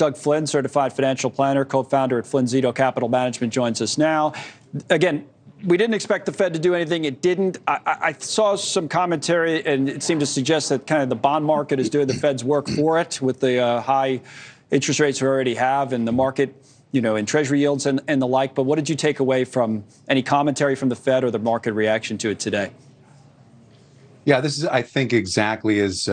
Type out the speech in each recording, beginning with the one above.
Doug Flynn, certified financial planner, co-founder at Flynn Zito Capital Management, joins us now. Again, we didn't expect the Fed to do anything. It didn't. I saw some commentary, and it seemed to suggest that kind of the bond market is doing the Fed's work for it with the high interest rates we already have and the market, in Treasury yields and the like. But what did you take away from any commentary from the Fed or the market reaction to it today? Yeah, this is, I think, exactly as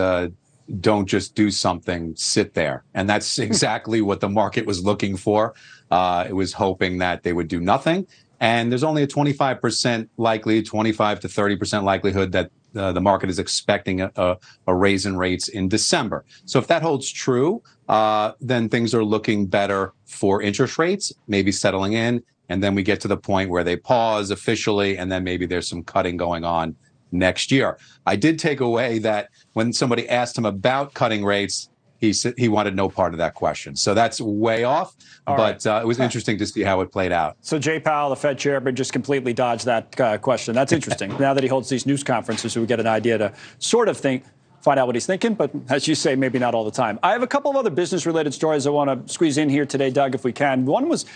don't just do something, sit there. And that's exactly what the market was looking for. It was hoping that they would do nothing. And there's only a 25% likely, 25 to 30% likelihood that the market is expecting a raise in rates in December. So if that holds true, then things are looking better for interest rates, maybe settling in. And then we get to the point where they pause officially, and then maybe there's some cutting going on next year. I did take away that when somebody asked him about cutting rates, he said he wanted no part of that question. So that's way off, but it was interesting to see how it played out. So Jay Powell, the Fed chairman, just completely dodged that question. That's interesting. Now that he holds these news conferences, we get an idea to sort of find out what he's thinking, but as you say, maybe not all the time. I have a couple of other business-related stories I want to squeeze in here today, Doug, if we can. One was,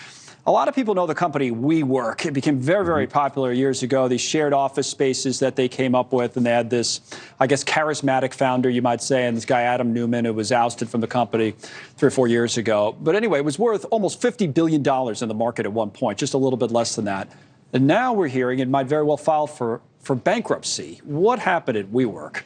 a lot of people know the company WeWork. It became very, very popular years ago. These shared office spaces that they came up with, and they had this, I guess, charismatic founder, you might say, and this guy, Adam Newman, who was ousted from the company 3 or 4 years ago. But anyway, it was worth almost $50 billion in the market at one point, just a little bit less than that. And now we're hearing it might very well file for bankruptcy. What happened at WeWork?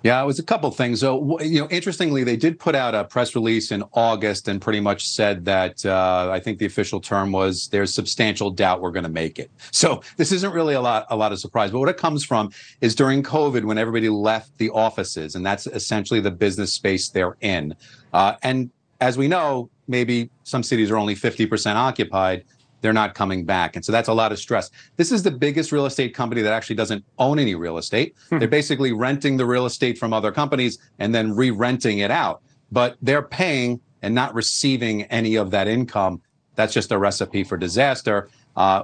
Yeah, it was a couple things. So, interestingly, they did put out a press release in August and pretty much said that I think the official term was there's substantial doubt we're going to make it. So this isn't really a lot of surprise. But what it comes from is during COVID, when everybody left the offices, and that's essentially the business space they're in. And as we know, maybe some cities are only 50% occupied. They're not coming back. And so that's a lot of stress. This is the biggest real estate company that actually doesn't own any real estate. They're basically renting the real estate from other companies and then re-renting it out. But they're paying and not receiving any of that income. That's just a recipe for disaster,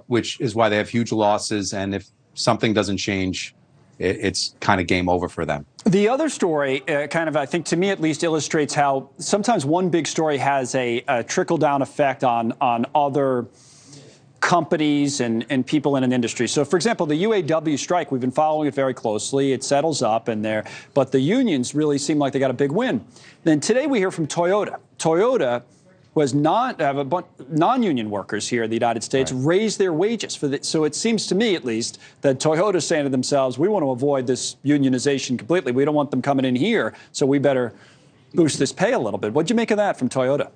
which is why they have huge losses. And if something doesn't change, it's kind of game over for them. The other story I think to me at least illustrates how sometimes one big story has a trickle-down effect on other companies and people in an industry. So, for example, the UAW strike, we've been following it very closely. It settles up in there, but the unions really seem like they got a big win. Then today we hear from Toyota. Toyota was have a bunch non-union workers here in the United States raise their wages so it seems to me at least that Toyota is saying to themselves, we want to avoid this unionization completely. We don't want them coming in here, so we better boost this pay a little bit. What'd you make of that from Toyota?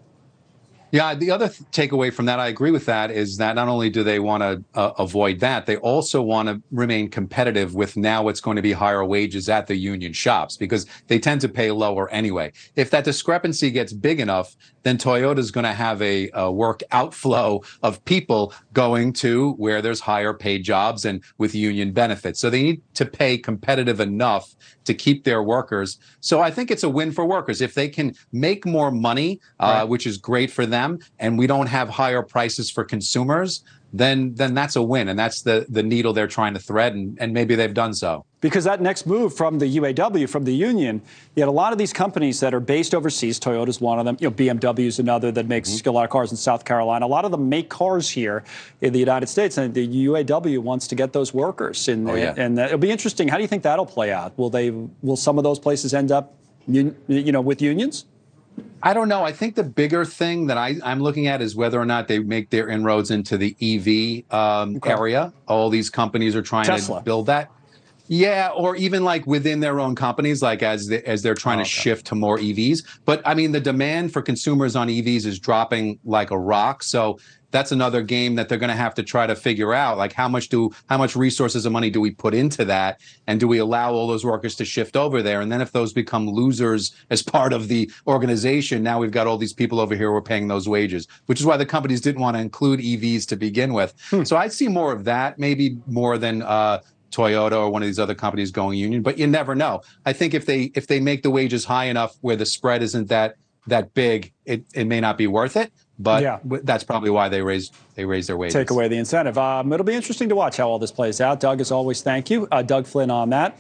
Yeah, the other takeaway from that, I agree with that, is that not only do they want to avoid that, they also want to remain competitive with now what's going to be higher wages at the union shops, because they tend to pay lower anyway. If that discrepancy gets big enough, then Toyota's going to have a work outflow of people going to where there's higher paid jobs and with union benefits. So they need to pay competitive enough to keep their workers. So I think it's a win for workers. If they can make more money, which is great for them, and we don't have higher prices for consumers, then that's a win. And that's the needle they're trying to thread, and maybe they've done so. Because that next move from the UAW, from the union, you had a lot of these companies that are based overseas. Toyota's one of them. BMW is another that makes a lot of cars in South Carolina. A lot of them make cars here in the United States, and the UAW wants to get those workers in there. And it'll be interesting. How do you think that'll play out? Will some of those places end up, with unions? I don't know. I think the bigger thing that I'm looking at is whether or not they make their inroads into the EV area. All these companies are trying to build that. Yeah, or even like within their own companies, like as they're trying to shift to more EVs. But I mean, the demand for consumers on EVs is dropping like a rock. So that's another game that they're going to have to try to figure out, like how much resources and money do we put into that, and do we allow all those workers to shift over there? And then if those become losers as part of the organization, now we've got all these people over here who are paying those wages, which is why the companies didn't want to include EVs to begin with. So I see more of that, maybe more than Toyota or one of these other companies going union, but you never know. I think if they make the wages high enough where the spread isn't that big, it may not be worth it. But that's probably why they raise their wages. Take away the incentive. It'll be interesting to watch how all this plays out. Doug, as always, thank you. Doug Flynn on that.